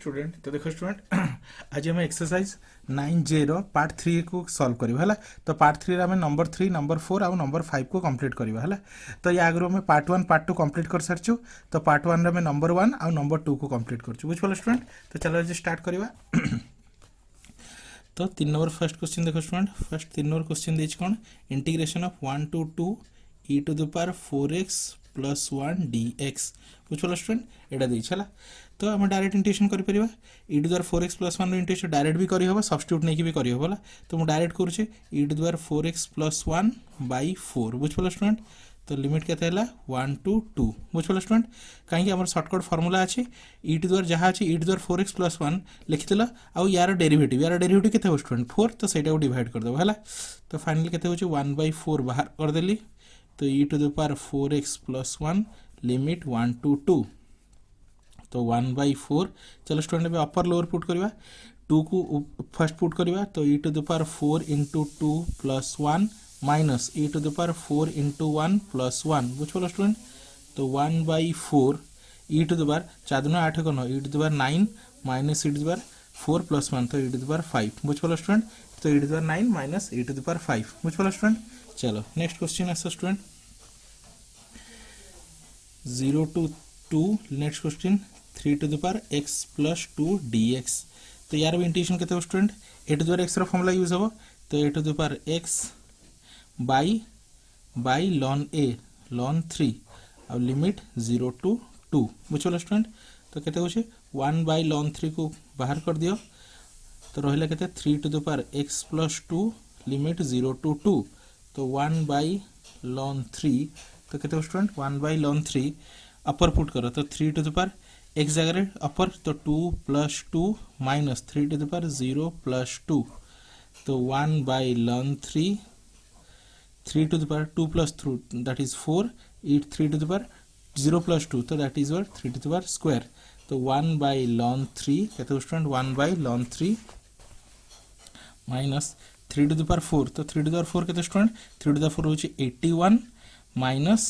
Student तो देखो student आज हम एक्सरसाइज 9J रो पार्ट 3 को सॉल्व करबा हला। तो पार्ट 3 रे हम नंबर 3 नंबर 4 और नंबर 5 को कंप्लीट करबा हला। तो या आगरो हम पार्ट 1 पार्ट 2 कंप्लीट कर सरछु। तो पार्ट 1 रे हम नंबर 1 और नंबर 2 को कंप्लीट करछु बुझ पलो स्टूडेंट। तो चलो आज स्टार्ट करबा। तो 3 नंबर फर्स्ट क्वेश्चन देखो स्टूडेंट, फर्स्ट 3 नंबर क्वेश्चन देछ कोन integration of 1 to 2 e to the power 4x plus 1 dx बुझ पलो स्टूडेंट एटा देछ हला। तो हम डायरेक्ट इंटीग्रेशन कर परिबा e to the power 4x plus 1 रो इंटीग्रेशन डायरेक्ट भी करि होबा, सब्स्टिट्यूट नै कि भी करि होबा। तो हम डायरेक्ट करूचे e to the power 4x plus 1 by 4 बुझ पलो स्टूडेंट। तो लिमिट केते हला 1 to 2 बुझ पलो स्टूडेंट। काहे कि हमर शॉर्टकट फार्मूला अछि e टू द पावर जहा अछि e to the power 4x plus 1 लिखितला आ यार डेरिवेटिव केते हो स्टूडेंट 4। तो सेटा को डिवाइड कर दो हला। तो फाइनली केते होछि 1 by 4 बाहर कर देली। तो e to the power 4x plus 1 limit 1 to 2 तो 1 by 4। चलो स्टूडेंट अपर लोअर पुट करवा 2 को फर्स्ट पुट करवा। तो e to the power 4 into 2 plus 1 minus e to the power 4 into 1 plus 1 बुझ पलो स्टूडेंट। तो 1 by 4 e to the power 4 दूना 8 कनो e to the power 9 minus e to the power 4 plus 1 तो e to the power 5 बुझ पलो student. तो e to the power 9 minus e to the power 5 बुझ पलो स्टूडेंट। चलो नेक्स्ट क्वेश्चन आसो student 0 to 2 next question 3 to the power x plus 2 dx। तो यार भी इंटीग्रेशन केते हो student a to the power x रो फार्मूला यूज हो। तो a to the power x by ln a ln 3 और लिमिट 0 to 2 बुझलो स्टूडेंट। तो केते होचे 1 by ln 3 को बाहर कर दियो। तो रहिला केते 3 to the power x plus 2 limit 0 to 2 तो 1 by ln 3 तो केते हो student 1 by ln 3 upper put करो। तो 3 to the power x जगह अपर तो 2 plus 2 minus 3 to the power 0 plus 2 तो 1 by ln 3 3 to the power 2 plus 3 that is 4 eat 3 to the power 0 plus 2 तो that is what 3 to the power square। तो 1 by ln 3 कहते हैं student 1 by ln 3 minus 3 to the power 4 तो 3 to the power 4 कहते हैं student 3 to the power 4 होची 81 minus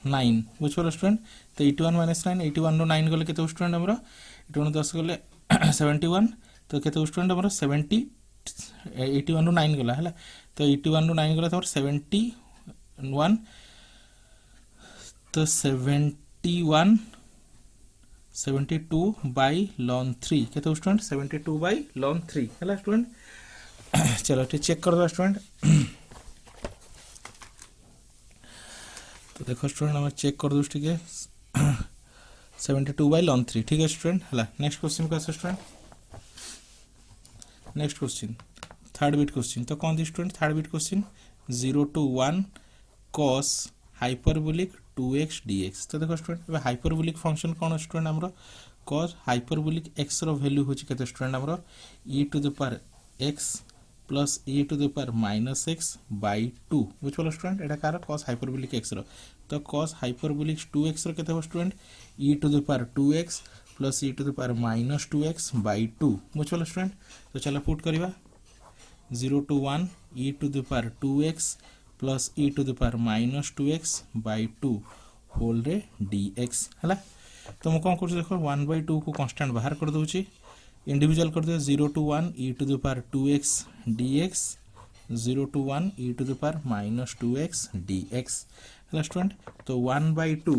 9 बुझ पलो स्टूडेंट। तो 81 माइनस 9 81 रो 9 गले केते स्टूडेंट हमरो 81 10 गले 71 तो केते स्टूडेंट हमरो 70 81 रो 9 गला हला। तो 81 रो 9 गला तो 71 तो 71 72 by ln 3 केते स्टूडेंट 72 by ln 3 हला स्टूडेंट। चलो ठीक चेक कर दो स्टूडेंट। तो देखो स्टूडेंट हम चेक कर दो ठीक है 72 by ln 3 ठीक है स्टूडेंट हला। नेक्स्ट क्वेश्चन का student next question third bit question. तो कौन दी student third bit question 0 to 1 cos hyperbolic 2x dx। तो देखो स्टूडेंट हाइपरबोलिक फंक्शन कौन स्टूडेंट हमरो cos हाइपरबोलिक x रो वैल्यू होची केते स्टूडेंट हमरो e to the power x plus e to the power minus x by 2 बुझ पलो स्टूडेंट। एटा कार cos हाइपरबोलिक x रो। तो cos हाइपरबोलिक 2x रो केते हो student e to the power 2x plus e to the power minus 2x by 2 बुझ पलो स्टूडेंट। तो चलो पुट करबा 0 to 1 e to the power 2x plus e to the power minus 2x by 2 whole रे dx हला। तो म कोन कर देखो 1 by 2 को कांस्टेंट बाहर कर दोची इंडिविजुअल कर दो 0 to 1 e to the power 2x dx 0 to 1 e to the power minus 2x dx हला स्टूडेंट। तो 1 by 2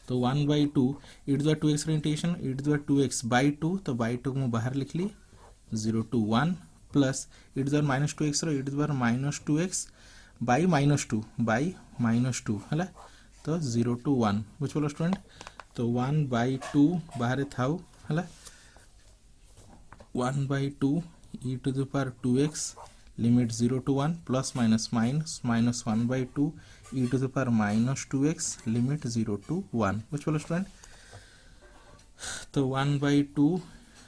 तो 1 by 2 e to the 2x integration e to the 2x by 2 तो by 2 को बाहर लिख ली 0 to 1 plus e to the minus 2x रो e to the minus 2x by minus 2 हला। तो 0 to 1 बुझ पलो स्टूडेंट। तो 1 by 2 बाहर थाउ हला 1 by 2 e to the power 2x limit 0 to 1 plus minus minus 1 by 2 e to the power minus 2x limit 0 to 1 बुझ पलो स्टूडेंट। तो 1 by 2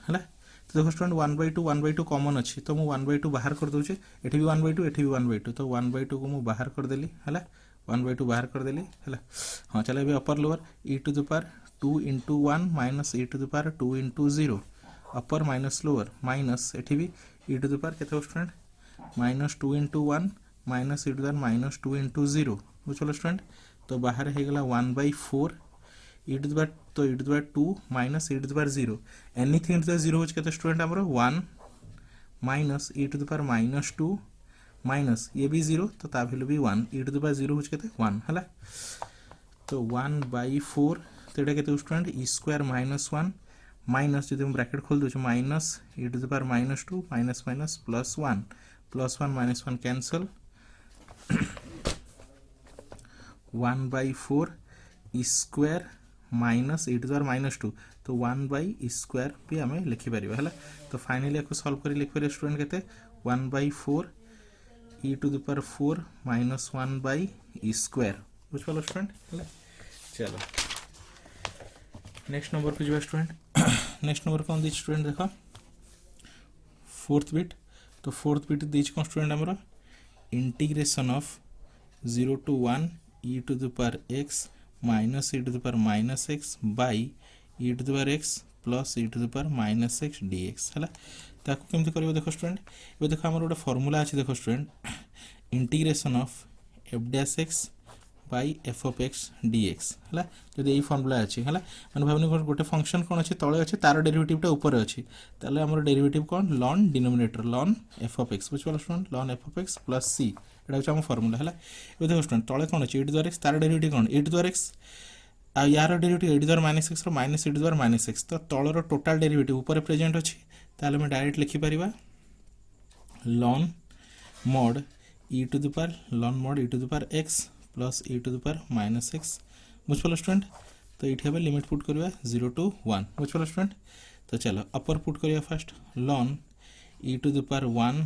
हला। तो देखो स्टूडेंट 1 by 2 कॉमन अछि तो मु 1 by 2 बाहर कर दोचे एठी भी 1 by 2 एठी भी 1 by 2 तो 1 by 2 को मु बाहर कर देली हला 1 by 2 बाहर कर देली हला। हां चलो अभी upper lower e to the power 2 into 1 minus e to the power 2 into 0 upper minus lower minus एठी भी e to the power केते student minus 2 into 1 minus e to the power minus 2 into 0 बुझलो student. तो बाहर हे गला 1 by 4 e to the power तो e to the power 2 minus e to the power 0 anything to the 0 होच केते student हमरो 1 minus e to the power -2 minus ये भी 0 तो ता वैल्यू भी 1 e टू द पावर 0 होच केते 1 हला तो 1/4 तो एटा केते स्टूडेंट e स्क्वायर -1 माइनस जो ब्रैकेट खोल दो minus e to the power -2 minus minus +1 minus 1 cancel 1/4 e square minus e to the power -2 तो 1/e² भी आम लिखिपर है तो फाइनली आपको सॉल्व कर लिखिपर स्टूडेंट केते 1/4 e to the power 4 minus 1/e² बुझिपाल स्टूडेंट है। चलो नेक्स्ट नंबर को जी स्टूडेंट नेक्स्ट नंबर कौन दी स्टूडेंट देखो फोर्थ बिट तो फोर्थ बिट दी कौन स्टूडेंट आमर integration of 0 to 1 e to the power x minus e to the power -x by e to the power x plus e to the power -x dx है ताको केमती करियो देखो student ए देखो हमर गोटे फार्मूला अछि देखो student integration of f dash x by f of x dx है जदि यही फार्मूला अछि है माने भाबनी गोटे फंक्शन कोन अछि तळे अछि तार डेरिवेटिव टा ऊपर अछि ताले हमर डेरिवेटिव कोन ln denominator ln f of x बुझिपाल student ln f of x plus c एटा होछ हम फार्मूला है ए देखो स्टूडेंट तळे कोन अछि e to the power x तार डेरिवेटिव कोन e to the power x आ यार derivative e to the power -x रो minus e to the power -x तो तळर टोटल डेरिवेटिव ऊपर प्रेजेंट अछि ताले हम डायरेक्ट लिखि परिबा ln mod e to the power ln mod e to the power x plus e to the power -x बुझिपाल स्टूडेंट तो ये हम लिमिट पुट करवा 0 to 1 बुझिपाल स्टूडेंट तो चलो अपर पुट करिया first ln e to the power 1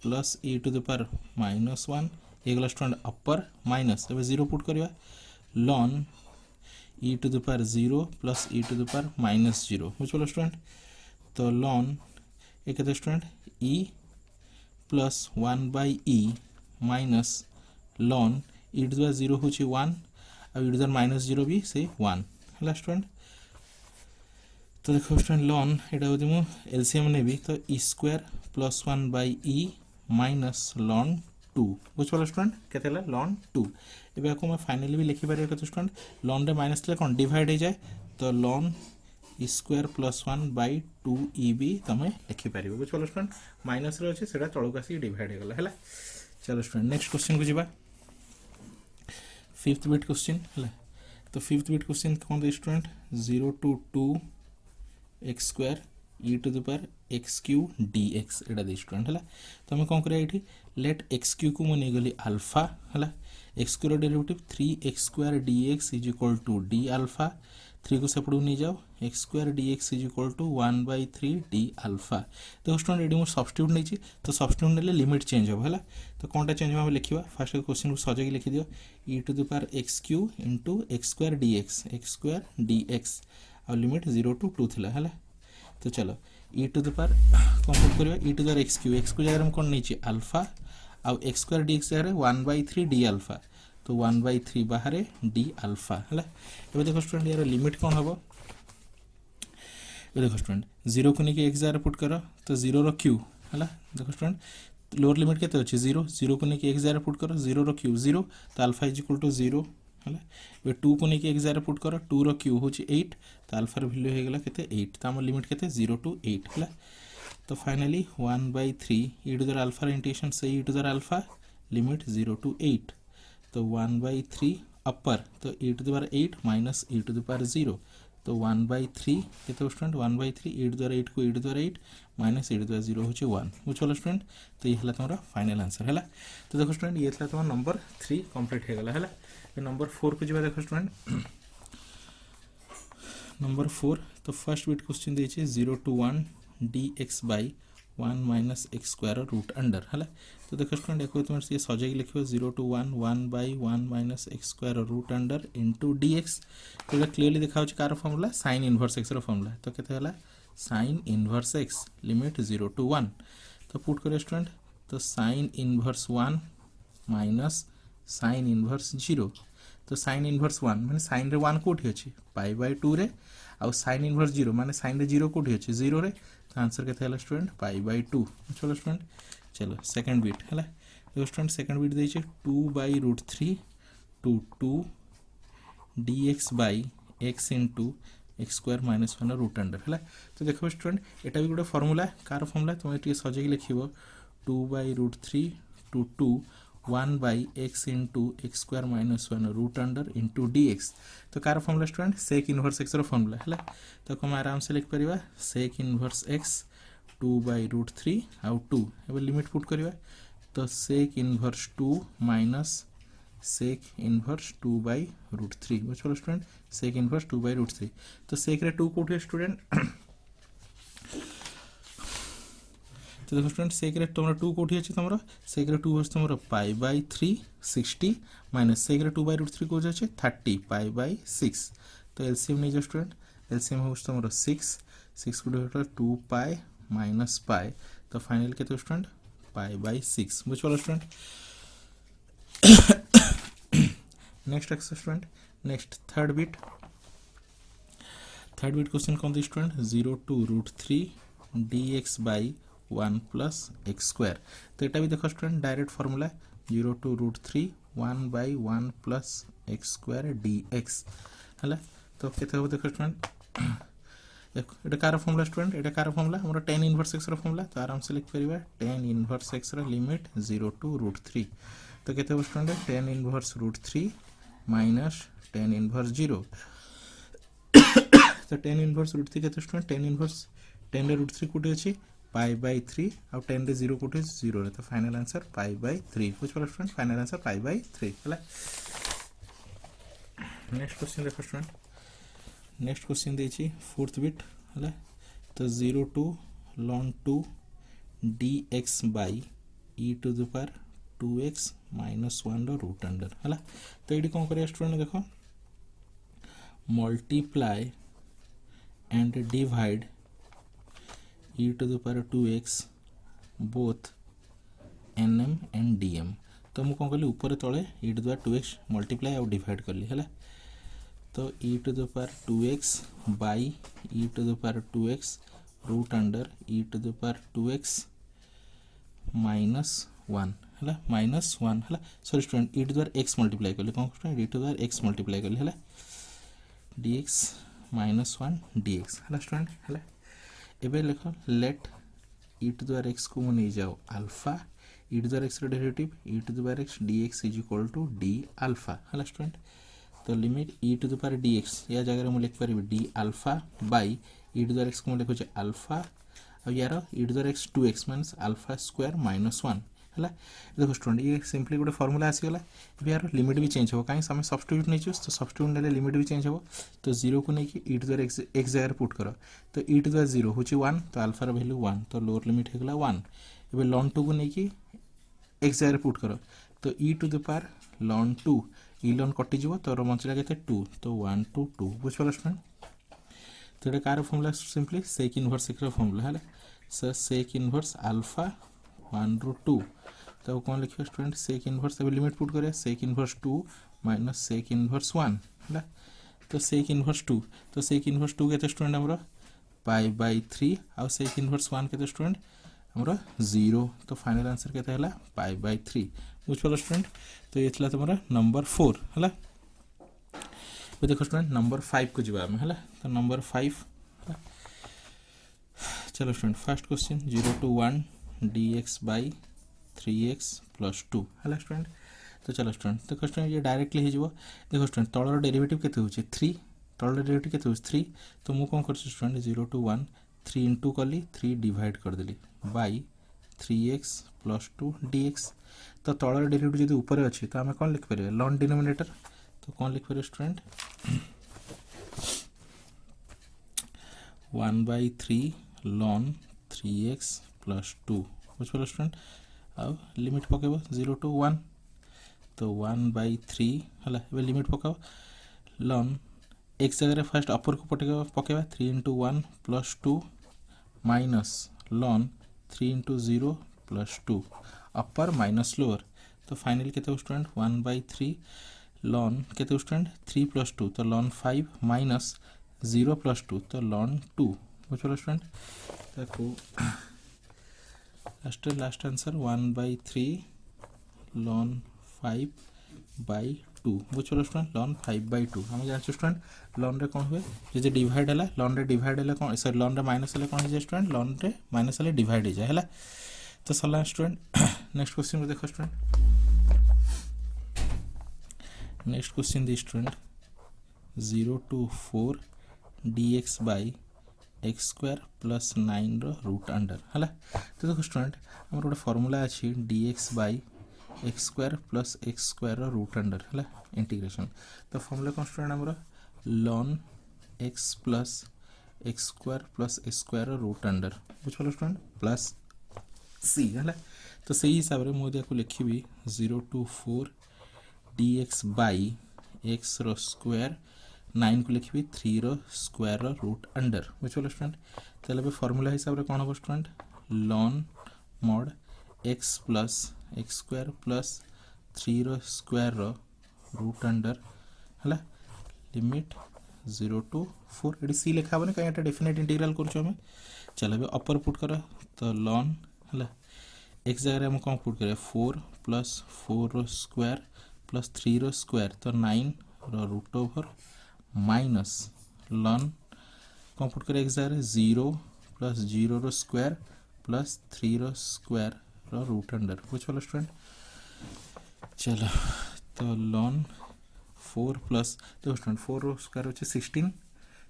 plus e to the power -1 ये गला स्टूडेंट अपर माइनस तबे 0 पुट करिया ln e to the power 0 plus e to the power -0 बुझिपाल स्टूडेंट तो ln ए केते स्टूडेंट e प्लस 1/e minus ln e to the power 0 होची 1 और e टू द पावर -0 भी से 1 है स्टूडेंट तो देखो स्टूडेंट ln एटा यदि मु एलसीएम नेबी तो e square plus 1/e minus ln 2 बुझिपाल स्टूडेंट केते हला ln 2 एबे को मैं फाइनली भी लिखि पारे केते स्टूडेंट ln रे माइनस ले कोन डिवाइड हो जाए तो ln e square plus 1/2e भी तमे लिखि पारिबो बुझिपाल स्टूडेंट माइनस रे अछि सेटा तळक आसी डिवाइड हो गला हला चलो स्टूडेंट नेक्स्ट क्वेश्चन को जिबा फिफ्थ बिट क्वेश्चन है तो फिफ्थ बिट क्वेश्चन कौन दे student 0 to 2 x square e to the power x क्यू dx एटा दे स्टूडेंट है तो हम कौन करिया एठी लेट x क्यू को मने गली अल्फा है x क्यू रो derivative 3x square dx is equal to d alpha 3 को सेपड़ू नहीं जाओ x square dx is equal to 1/3 d alpha तो स्टूडेंट एडी मो सब्स्टिट्यूट नै छी तो सब्स्टिट्यूट नेले लिमिट चेंज हो हला तो कोनटा चेंज हम लिखिबा फर्स्ट क्वेश्चन को सजाई लिखि दियो e to the power x cube into x square dx और लिमिट 0 to 2 थिला हला तो चलो e to the power compute करियो e to the power x cube x को जगह हम कोन नै छी अल्फा और x स्क्वायर dx जगह 1/3 d अल्फा तो 1/3 बाहर d अल्फा है ए देखो स्टूडेंट यार लिमिट कौन हम ए देखो स्टूडेंट 0 को लेके x जगह पुट करो तो 0 रो क्यू है देखो स्टूडेंट लोअर लिमिट केते अछि 0 को लेके x जगह पुट करो 0 रो क्यू 0 तो अल्फा इज इक्वल टू 0 है ए 2 को लेके x जगह पुट करो 2 रो क्यू होछि 8 तो अल्फा रो वैल्यू हे गेला केते 8 तो हम लिमिट केते 0 to 8 है तो finally 1/3 e to the alpha integration से e to the alpha limit 0 to 8 तो 1/3 अपर तो e to the power 8 minus e to the power 0 तो 1/3 केते student 1/3 e to the power 8 को e to the power 8 minus e to the power 0 होचे 1 बुझलो student तो ये हला तमरा फाइनल आंसर हला तो देखो स्टूडेंट ये हला तमरा नंबर 3 कंप्लीट हे गला हला ये नंबर 4 को जिबा देखो स्टूडेंट नंबर 4 तो फर्स्ट बिट क्वेश्चन दे छै 0 to 1 dx by 1 minus x square root under है तो देखो स्टूडेंट एको तुम ये सजाई लिखो 0 to 1 1 by 1 minus x square root under into dx तो क्लियरली देखा कार फॉर्मूला sin इनवर्स x रो फॉर्मूला तो केते हला sin inverse x limit 0 to 1 तो पुट करियो स्टूडेंट तो sin inverse 1 minus sin inverse 0 तो sin इनवर्स 1 माने sin रे 1 कोठी अछि पाई बाय 2 रे और sin इनवर्स 0 माने sin रे 0 कोठी अछि 0 रे तो आंसर केते हला स्टूडेंट पाई बाय 2 चलो स्टूडेंट चलो सेकंड बिट हला तो स्टूडेंट सेकंड बिट दै छै 2/√3 to 2 dx by x into x square minus one root under है। तो देखो स्टूडेंट एटा भी गोटे फर्मूला कार फर्मूला तुम ये सजेक लिख 2/√3 to 2 1/x into x square minus one root under into dx। तो कार formula student sec inverse x formula है। तो कम आराम से लिखिपर सेक इनवर्स एक्स 2/√3 आउ 2 एवं लिमिट पुट करवा। तो sec inverse 2 minus sec inverse 2/√3 बुझे स्टूडेंट सेक इनवर्स 2/√3। तो सेक रे 2 कौटे स्टूडेंट तो देखो स्टूडेंट सेक रे तुम 2 कौटी अच्छे तुम सेक रे 2 हो तुम π/3 60 माइनस सेक रे 2/√3 कौन अच्छे 30 π/6। तो एलसीएम नहीं जाओ स्टूडेंट एलसीएम हो तुम 6 को 2 π माइनस π। तो फाइनल के स्टूडेंट π/6 बुझे student. Next student next third bit question कौन थी student 0 to √3 dx/1 plus x square. तो यहाँ भी देखो student direct formula 0 to √3 1/1 plus x square dx है। तो केते हो देखो स्टूडेंट ये कार फॉर्मूला स्टूडेंट ये कार फॉर्मूला हमर tan इनवर्स x फॉर्मूला। तो आराम से लिख परिबा tan inverse x limit 0 to √3। तो केते हो student tan inverse √3 minus tan inverse 0। तो tan इनवर्स √3 केते स्टूडेंट tan इनवर्स 10 रे √3 कोटे अछि π/3 और 10 रे 0 कोटे 0 रे। तो फाइनल आंसर π/3 बुझ पर स्टूडेंट फाइनल आंसर π/3 हला। नेक्स्ट क्वेश्चन देखो स्टूडेंट नेक्स्ट क्वेश्चन देछि फोर्थ बिट हला। तो 0 to ln 2 dx/e⁻² 2x minus 1 root under है। तो ये कौन करिया स्टूडेंट देखो multiply and divide e⁻²x both nm and dm। तो मुझे कौन कली ऊपर तले e⁻²x मल्टीप्लाई आउ डिवाइड कली है। तो e⁻²x by e⁻²x root under e⁻²x minus 1 है माइनस 1 है। सॉरी स्टूडेंट e⁻x मल्टीप्लाई कली कौन स्टूडेंट e⁻x मल्टीप्लाई कली है dx माइनस 1 dx है स्टूडेंट है। एबे लिख लेट e⁻x को मु नहीं जाओ alpha e⁻x derivative e⁻x dx is equal to d alpha है स्टूडेंट। तो लिमिट e⁻dx या जगह में लिख पारि d अल्फा बाई e⁻x को लिखुचे अल्फा और यार e⁻x 2x means alpha square minus 1 है। देखो स्टूडेंट ये सिंपली गोटे फॉर्मूला आसीगला। यार लिमिट भी चेंज हो कहीं आम सब्स्टिट्यूट नहीं तो सब्स्टिट्यूट ने लिमिट भी चेंज हो। तो 0 को लेकिन e⁻x x जगह पुट कर। तो e⁻0 हूँ 1 तो अल्फार वैल्यू 1 तो लोअर लिमिट होगा 1। ए ln 2 को लेकिन x जगह पुट कर। तो e⁻ln 2 ई ln कटिज तो बचला के 2 तो 1 to 2 बुझे स्टूडेंट। तो ये कार formula simply sec inverse x formula है। सर सेक इनवर्स अल्फा 1 ରୁ 2। तो कौन लिखिए स्टूडेंट सेक इनवर्स अब लिमिट पुट करें sec inverse 2 minus sec inverse 1 है। तो सेक इनवर्स 2 तो सेक इनवर्स 2 के स्टूडेंट हमरो π/3 आउ सेक इनवर्स 1 के स्टूडेंट हमरो 0। तो फाइनल आंसर केते हला π/3 बुझ पलो स्टूडेंट। तो ये थला तुम्हारा नंबर 4 है। देखो स्टूडेंट नंबर 5 को जीवा है। तो नंबर 5 चलो student first question 0 to 1 dx/3x plus 2 है स्टूडेंट। तो चलो स्टूडेंट देखो स्टूडेंट ये डायरेक्टली हो। देखो स्टूडेंट तलर डेरिवेटिव केते होचे 3 तलर डेरिवेटिव केते होचे 3। तो मु कोन करछ स्टूडेंट 0 to 1 3 इंटू कली 3 डिवाइड कर देली बाई 3x प्लस 2 dx। तो तलर डेरिवेटिव जदि ऊपर अछि तो हमें कौन लिख परिबे लॉन डिनोमिनेटर। तो कौन लिख परिबे स्टूडेंट 1/3 ln 3x प्लस 2 बुझ पा स्टूडेंट। अब लिमिट पकेब 0 to 1 तो 1/3 है लिमिट पकाओ ln x जगह फर्स्ट अपर को पकेबा 3 into 1 plus 2 minus ln 3 into 0 plus 2 अपर माइनस लोअर। तो फाइनल केते स्टूडेंट 1/3 ln केते स्टूडेंट 3 प्लस 2 तो ln 5 माइनस 0 प्लस 2 तो ln 2 बुझ पा स्टूडेंट। देखो लास्ट आंसर 1/3 ln 5/2 टू बुझे स्टूडेंट लॉन 5/2 आम जान स्टूडेंट लॉन रे कौन हुए जो डिवाइड है लॉन रे डिवाइड है कौन सॉरी लॉन रे माइनस है कौन हो स्टूडेंट लॉन रे माइनस है डिवाइड हो जाए तो सरला स्टूडेंट नेक्स्ट क्वेश्चन देखो स्टूडेंट नेक्स्ट क्वेश्चन दी student 0 to 4 dx by x square plus 9 root under है तो देखो स्टूडेंट आम गोटे फर्मूला अच्छी dx by x square plus x square root under है इंटीग्रेशन तो फर्मूला कौन स्टूडेंट आमर ln x plus x square plus x square root under बुझे स्टूडेंट प्लस सी है तो सही हिसाब से मुझे लिखी 0 to 4 dx by x square 9 को लिखी 3 स्क्वायर रूट अंडर बुझे स्टूडेंट चलो फर्मूला हिसाब से कौन हम student ln mod x plus x square plus 3 square root under है लिमिट 0 to 4 ये सी लिखा हेनी कहीं डेफिनेट इंटीग्रल कर चलो अपर पुट कर तो लॉन है एक्स जगह हम कौन पुट करें 4 प्लस 4 स्क्वायर प्लस 3 स्क्वायर तो 9 रूट ओवर माइनस लॉन कौन पुट करें एक्स जगह 0 plus 0 square plus 3 square root under बुझे स्टूडेंट चलो तो लॉन 4 प्लस देखो स्टूडेंट 4 स्क्वायर हो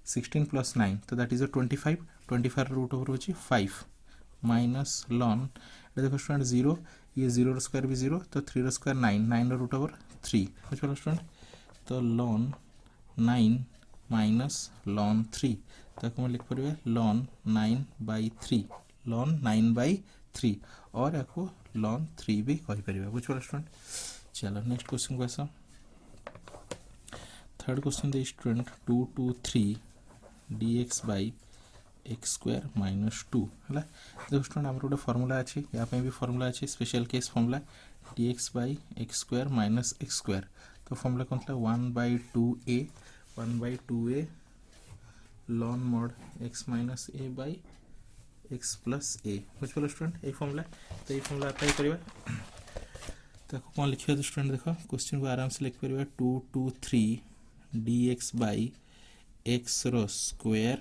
16 प्लस 9 तो दैट इज 25 रूट ओवर हो 5 माइनस लॉन देखो स्टूडेंट 0 ये 0 स्क्वायर भी 0 तो 3 स्क्वायर 9 रूट ओवर 3 बुझे स्टूडेंट तो लॉन 9 माइनस लॉन 3 ताको मैं लिख पारे लॉन 9/3 लॉन 9/3 और या लॉन 3 भी कहीपर बुझे स्टूडेंट चलो नेक्स्ट क्वेश्चन को आस थर्ड क्वेश्चन दे student 2 to 3 dx by x square minus 2 है देखो स्टूडेंट आम गोटे फर्मूला अच्छी या भी फर्मूला अच्छी special case formula dx by x square minus x square तो फर्मूला कौन था 1/2a ln mod x minus a by x plus a बुझे स्टूडेंट ये फर्मूला तो ये फर्मूला अप्लाई करवा तो कौन लिखा तो स्टूडेंट देखो क्वेश्चन को आराम से लिख पार 2 to 3 dx by x square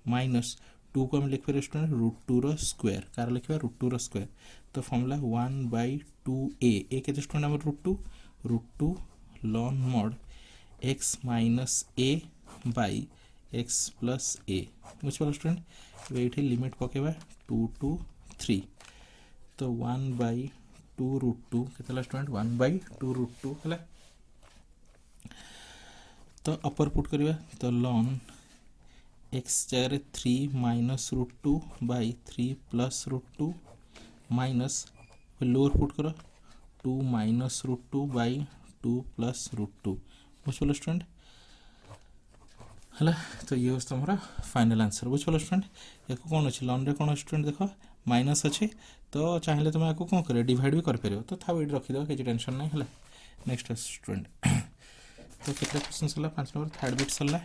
minus 2 को हम लिख पारे स्टूडेंट √2 स्क्वायर कार लिखा √2 स्क्वायर तो फर्मूला 1/2a ए के स्टूडेंट आम √2 ln mod x minus a by x plus a बुझे स्टूडेंट ये लिमिट पकेबा 2 to 3 तो 1/2 √2 के स्टूडेंट 1/2 √2 है तो अपर पुट करवा तो लॉन एक्स जगह 3 minus √2 by 3 plus √2 minus lower put कर 2 माइनस √2 बाई 2 प्लस √2 बुझे स्टूडेंट है तो ये हूँ तुम फाइनल आंसर बुझे स्टूडेंट या कौन अच्छे लॉन रे कौन स्टूडेंट देख माइनस अच्छे तो चाहिए तुम आपको कौन कर डिवाइड भी कर तो था ये रखीद किसी टेंशन नहीं है नेक्स्ट स्टूडेंट तो कितना क्वेश्चन सरला 5 नंबर थर्ड बिट सरला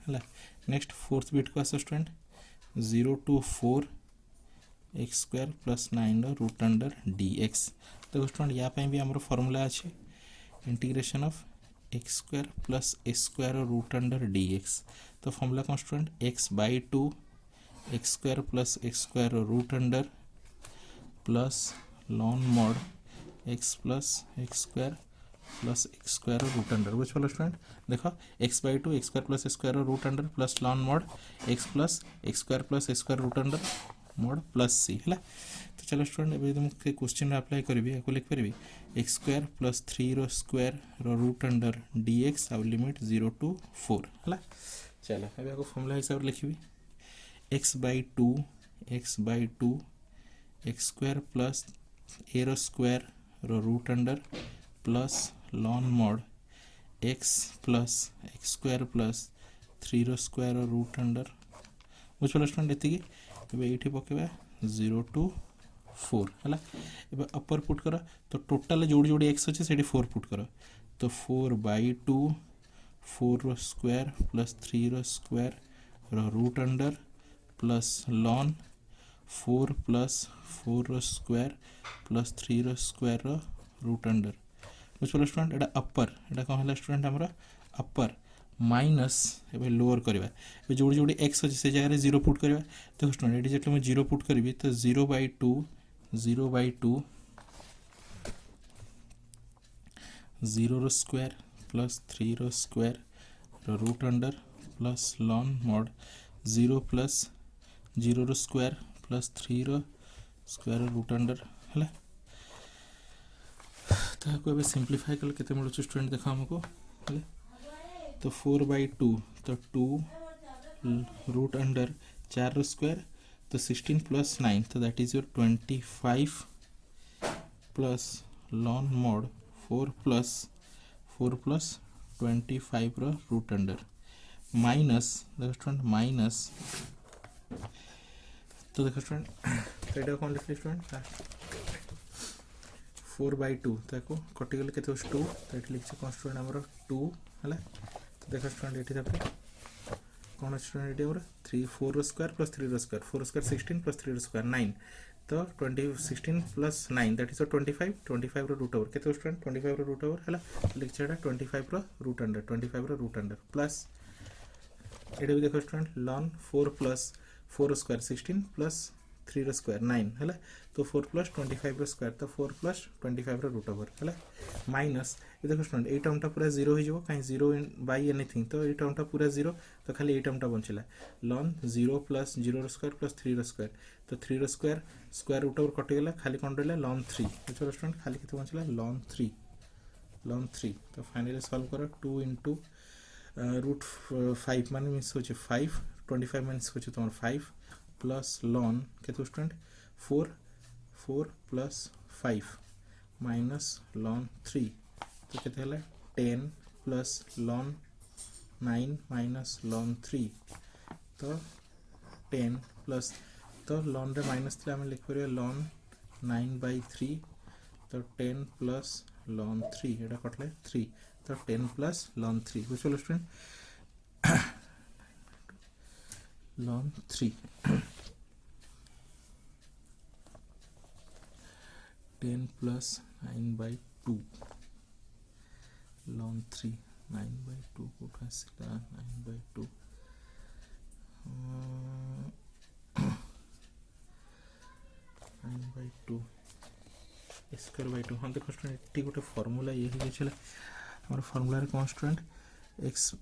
है नेक्स्ट फोर्थ बिट को आस student 0 to 4 x square plus 9 root under dx तो स्टूडेंट यहाँ भी आम फर्मूला अच्छे integration of x square plus x square root under dx तो फॉर्मूला कौन student x/2 x square plus x square root under plus ln mod x plus x square plus x square root under बुझे student देख x/2 x square plus x square root under plus ln mod x plus x square plus x square root under mod plus c है तो चलो student अभी तुमको question apply करी या लिख पारि x square plus 3 square root under dx आउ लिमिट 0 to 4 है चलो अभी आपको फॉर्मूला हिसाब से लिखी x/2 x square plus a square root under plus ln mod x plus x square plus 3 square root under बुझे स्टूडेंट ये पकेबा 0 to 4 है अपर पुट कर तो टोटाल जोड़ी जोड़ी एक्स अच्छे से 4 पुट कर तो 4/2 4 square plus 3 square root under plus ln 4 plus 4 square plus 3 square root under बुझिपाल स्टूडेंट एटा अपर एटा कौन है स्टूडेंट आमर अपर माइनस एवं लोअर करवा जो जो एक्स अच्छे से जगह 0 पुट करवा देखो स्टूडेंट ये जो 0 पुट करी तो 0/2 0 square plus 3 square root under plus ln mod 0 plus 0 square plus 3 square root under है ताको सिंप्लीफाई कले केते मिलुछ स्टूडेंट देखो हमको है तो 4/2 तो 2 रूट अंडर 4 स्क्वायर तो 16 प्लस 9 तो that is your 25 plus ln mod 4 plus 25 root under minus देखो स्टूडेंट माइनस तो देखो स्टूडेंट तो कौन लिखले स्टूडेंट 4/2 ताको कटिगले केते 2 तो ये लिखे कौन स्टूडेंट आमर 2 है तो देखो स्टूडेंट ये कौन स्टूडेंट ये 3 4 square plus 3 square 4 square 16 plus 3 square 9 तो 16 plus 9 that is 25 root over केते स्टूडेंट 25 रूट ओवर है लिखे 25 root under 25 root under plus ये भी देखो student ln 4 plus 4 square 16 plus 3 square 9 है तो 4 प्लस 25 स्क्वायर तो 4 प्लस 25 रूट ओवर है माइनस ये देखो स्टूडेंट ये टर्मटा पूरा 0 हो कहीं 0 बाय एनीथिंग तो ये टर्मटा पूरा 0 तो खाली ये टर्मटा बचला lawn 0 plus 0 square plus 3 square तो 3 स्क्वायर स्क्वायर रूट ओवर कटिगला खाली कौन रहा लॉन 3 बुझे स्टूडेंट खाली केते बचला लॉन 3 तो फाइनली सॉल्व करो 2 इंटू रूट 5 मान मीन्स हो 5 25 मीन्स हो तुम 5 प्लस लॉन केते स्टूडेंट 4 प्लस 5 माइनस लॉन 3 तो केते हला 10 प्लस लॉन 9 माइनस लॉन 3 तो 10 प्लस तो लॉन रे माइनस थे आम लिख पार लॉन 9/3 तो 10 प्लस लॉन 3 एटा कटले 3 तो 10 प्लस लॉन 3 बुझे स्टूडेंट लॉन 3 10 प्लस 9/2 लॉन 3 9/2 कोठा आसिला 9/2 9/2 स्क्वायर/2 हाँ देखो स्टूडेंट ये गोटे फॉर्मूला ये हो हमारे फॉर्मूला कौन student x/2 x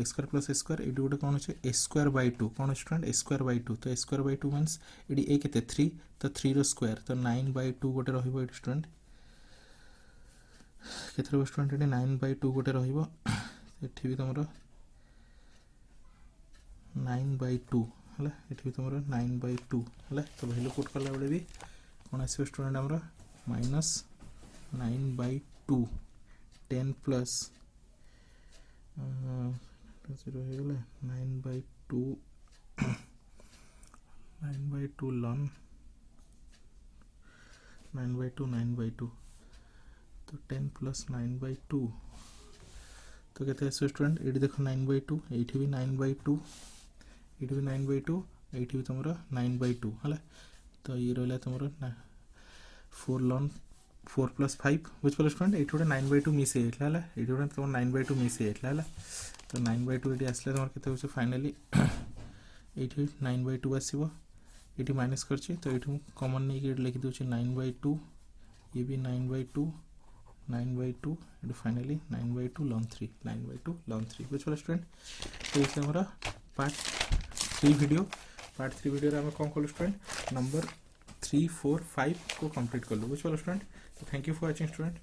square plus square ये गोटे कौन अच्छे a²/2 कौन स्टूडेंट a²/2 तो a²/2 मीन्स ये a केते 3 तो 3 स्क्वायर तो 9/2 गोटे रहिबो स्टूडेंट केते रहिबो स्टूडेंट ये 9/2 गोटे रहिबो एठी भी तमरो 9/2 हला एठी भी तमरो 9/2 हला तो वैल्यू पुट करला बेले भी कौन आसीबो स्टूडेंट हमरो माइनस 9/2 10 प्लस 0 हो गला 9/2 लॉन 9/2 तो 10 प्लस 9/2 तो कहते हैं स्टूडेंट ये देखो 9/2 ये भी 9/2 ये भी 9/2 ये भी तुम 9/2 है तो ये रहा तुम 4 लॉन 4 प्लस 5 बुझे स्टूडेंट ये गोटे 9/2 मिस होता है ये गोटे तुम 9/2 मिस होता है तो 9/2 ये आसला तुम के फाइनाली ये 9/2 आसो ये माइनस कर तो ये कमन नहीं लिखी दूसरी 9/2 ये भी 9/2 ये फाइनाली 9/2 लॉन 3 9/2 लॉन 3 बुझे स्टूडेंट तो ये हमारा पार्ट 3 वीडियो आम कौन कलु स्टूडेंट नंबर 3 4 5 को कंप्लीट कलु बुझे स्टूडेंट तो thank you for watching student.